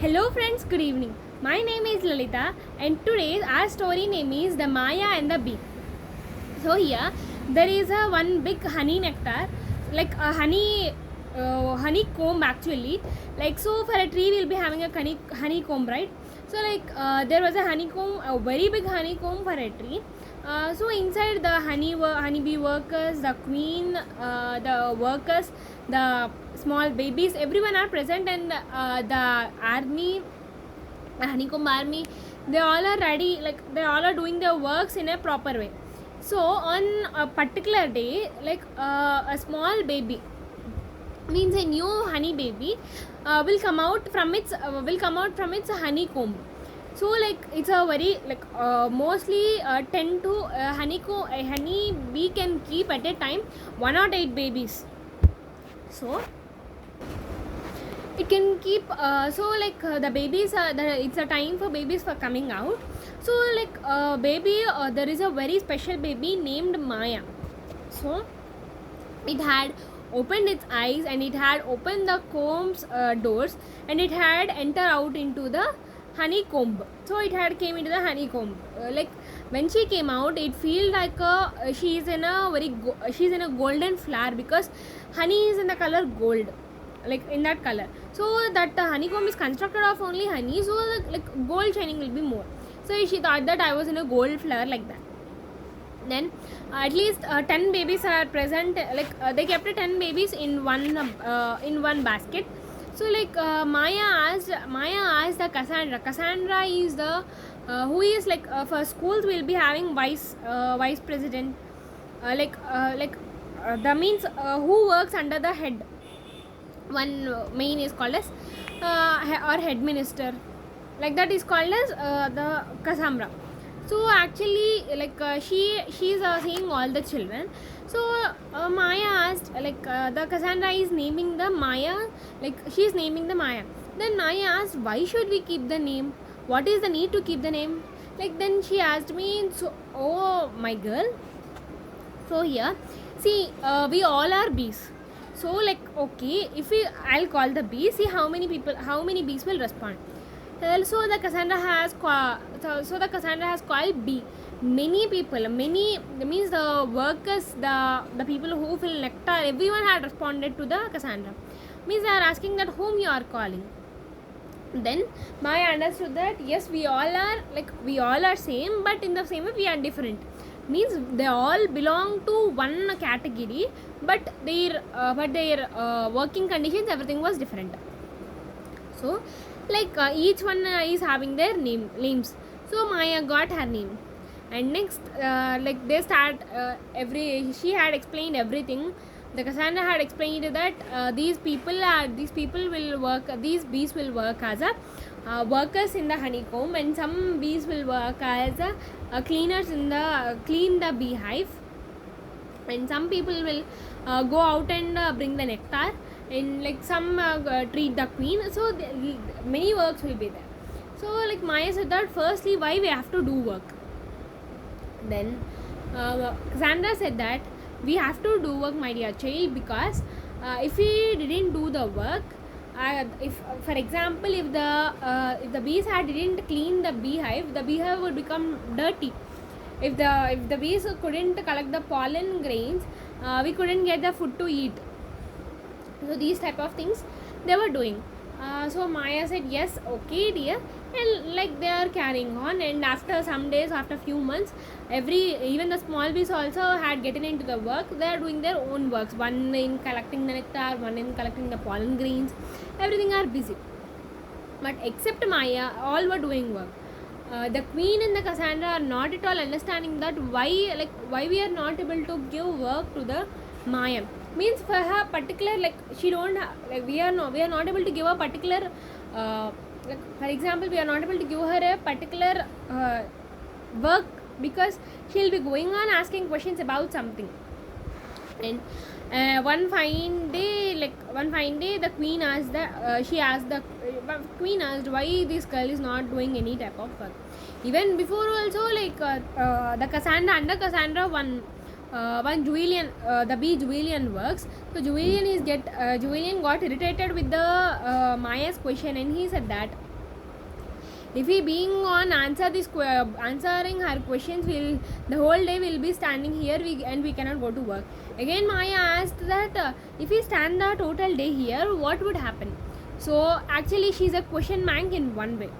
Hello friends, good evening. My name is Lalita and today's our story name is The Maya and the Bee. So here there is a one big honey nectar, like a honeycomb actually. Like so for a tree we'll be having a honeycomb, right? So there was a honeycomb, a very big honeycomb for a tree. So inside the honeybee workers, the queen, the workers, the small babies, everyone are present, and the army, the honeycomb army, they all are ready, like they all are doing their works in a proper way. So on a particular day, a small baby, means a new honey baby, will come out from its honeycomb. So it's a very mostly 10 to honey bee can keep at a time 1 or 8 babies. So it can keep the babies it's a time for babies for coming out. So baby, there is a very special baby named Maya. So it had opened its eyes and it had opened the comb's doors, and it had entered out into the honeycomb. So it had came into the honeycomb. When she came out, it feels like she's in a golden flower, because honey is in the color gold, like in that color. So that honeycomb is constructed of only honey, so gold shining will be more. So she thought that I was in a gold flower, like that. Then at least 10 babies are present, they kept 10 babies in one basket. So Maya asked the Cassandra is the who is for schools will be having vice president, the means who works under the head. One main is called as or head minister, like that is called as the Cassandra. So actually she's seeing all the children. So Maya asked, the Cassandra is naming the Maya, she's naming the Maya. Then Maya asked, why should we keep the name, what is the need to keep the name? Then she asked me, so oh my girl, so here see, we all are bees. So okay, if I'll call the bees, see how many bees will respond. Also the Cassandra has called bee. Many people, many means the workers, the people who fill nectar, everyone had responded to the Cassandra. Means they are asking that whom you are calling. Then Maya understood that yes, we all are same, but in the same way we are different. Means they all belong to one category, but their working conditions, everything was different. So each one is having their names. So Maya got her name, and next they start she had explained everything. The Cassandra had explained that these bees will work as a workers in the honeycomb, and some bees will work as cleaners clean the beehive, and some people will go out and bring the nectar, and some treat the queen. So many works will be there. So Maya said that firstly, why we have to do work. Then Cassandra said that we have to do work, my dear child, because if we didn't do the work, if for example if the bees didn't clean the beehive would become dirty. If the bees couldn't collect the pollen grains, we couldn't get the food to eat. So these type of things they were doing. So Maya said yes, okay dear, and they are carrying on. And after some days, after few months, even the small bees also had gotten into the work. They are doing their own works, one in collecting the nectar, one in collecting the pollen grains, everything are busy. But except Maya, all were doing work. The queen and the Cassandra are not at all understanding that why we are not able to give work to the Maya. Means for her particular, she don't we are not able to give a particular for example, we are not able to give her a particular work, because she'll be going on asking questions about something. And one fine day, the queen asked why this girl is not doing any type of work. Even before also, the Cassandra, under Cassandra, one when the bee Julian works. So Julian got irritated with the Maya's question, and he said that if he being on answering her questions, the whole day will be standing here, and we cannot go to work. Again Maya asked that if we stand the total day here, what would happen? So actually she's a question bank in one way.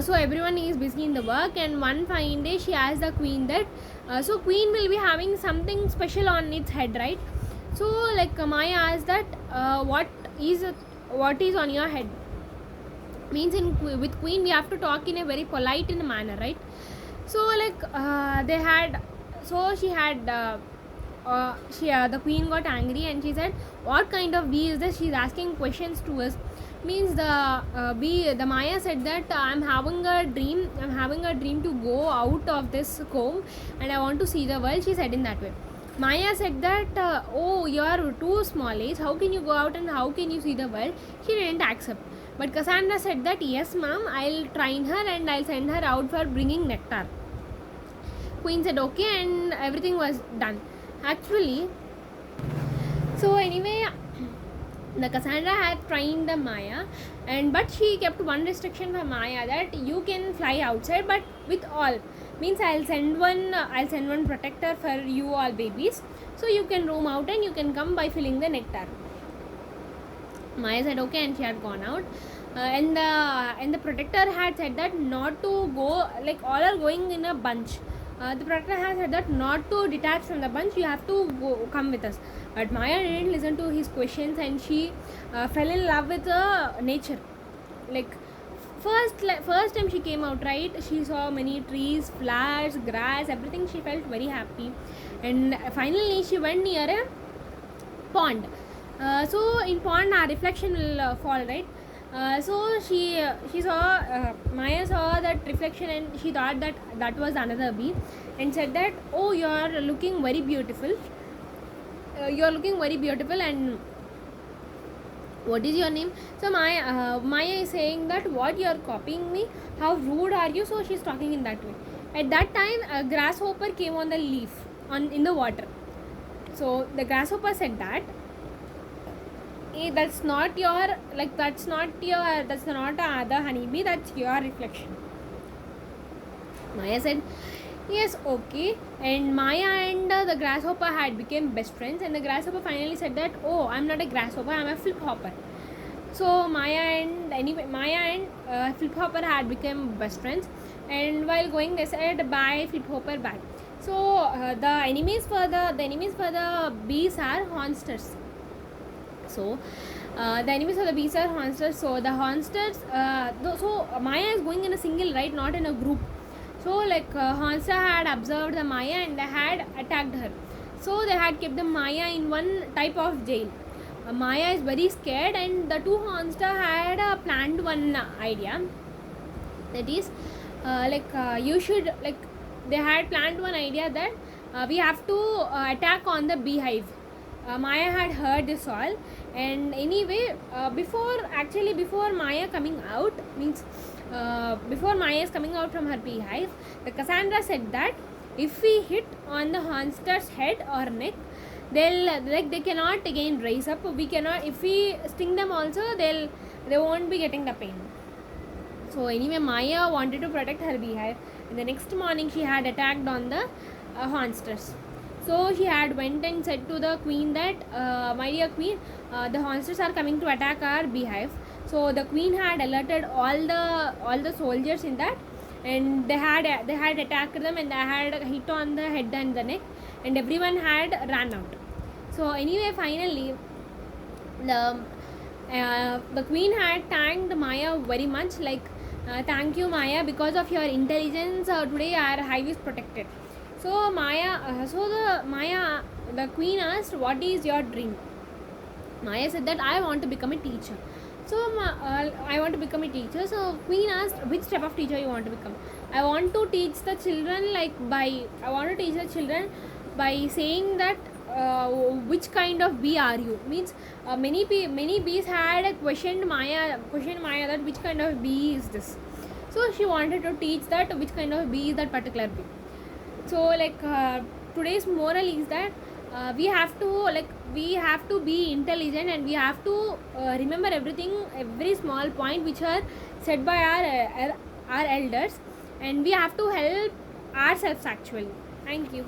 So everyone is busy in the work, and one fine day she asked the queen that so queen will be having something special on its head, right? So like Maya asked that what is on your head? Means with queen we have to talk in a very polite in a manner, right? So like the queen got angry, and she said, what kind of bee is this? She's asking questions to us. Means the Maya said that I'm having a dream to go out of this comb, and I want to see the world. She said in that way. Maya said that oh, you are too small age, how can you go out and how can you see the world? She didn't accept. But Cassandra said that yes ma'am, I'll train her and I'll send her out for bringing nectar. Queen said okay, and everything was done actually. So anyway, the Cassandra had trained the Maya, but she kept one restriction for Maya, that you can fly outside, but with all. Means I'll send one protector for you all babies, so you can roam out and you can come by filling the nectar. Maya said okay, and she had gone out. And the protector had said that not to go, like all are going in a bunch. The protector has said that not to detach from the bunch, you have to come with us. But Maya didn't listen to his questions, and she fell in love with nature. Like first time she came out, right, she saw many trees, flowers, grass, everything. She felt very happy, and finally she went near a pond. So in pond our reflection will fall, right? So she saw Maya saw that reflection, and she thought that was another bee, and said that oh, you are looking very beautiful, and what is your name? So Maya is saying that what, you are copying me, how rude are you? So she's talking in that way. At that time a grasshopper came on the leaf in the water. So the grasshopper said that that's not other honeybee, that's your reflection. Maya said yes, okay. And Maya and the grasshopper had become best friends, and the grasshopper finally said that oh, I'm not a grasshopper, I'm a flip hopper. So Maya and flip hopper had become best friends, and while going they said bye flip hopper, bye. So the enemies for the bees are hornsters. So the enemies of the bees are hornsters. So the hornsters, so Maya is going in a single, right, not in a group. So like hornster had observed the Maya and they had attacked her. So they had kept the Maya in one type of jail. Maya is very scared, and the two hornster had planned one idea. That is they had planned one idea that we have to attack on the beehive. Maya had heard this all, and anyway before Maya coming out, means before Maya is coming out from her beehive, the Cassandra said that if we hit on the hornster's head or neck, they cannot again raise up. We cannot, if we sting them also, they won't be getting the pain. So anyway, Maya wanted to protect her beehive. In the next morning she had attacked on the hornsters. So she had went and said to the queen that my dear queen, the hornsters are coming to attack our beehive. So the queen had alerted all the soldiers in that, and they had attacked them, and they had hit on the head and the neck, and everyone had ran out. So anyway, finally the queen had thanked Maya very much, like thank you Maya, because of your intelligence today our hive is protected. So the queen asked, what is your dream? Maya said that I want to become a teacher. So I want to become a teacher. So queen asked, which type of teacher you want to become? I want to teach the children by saying that which kind of bee are you? Means many bees had questioned Maya that which kind of bee is this. So she wanted to teach that which kind of bee is that particular bee. So like today's moral is that we have to be intelligent, and we have to remember everything, every small point which are said by our elders, and we have to help ourselves actually. Thank you.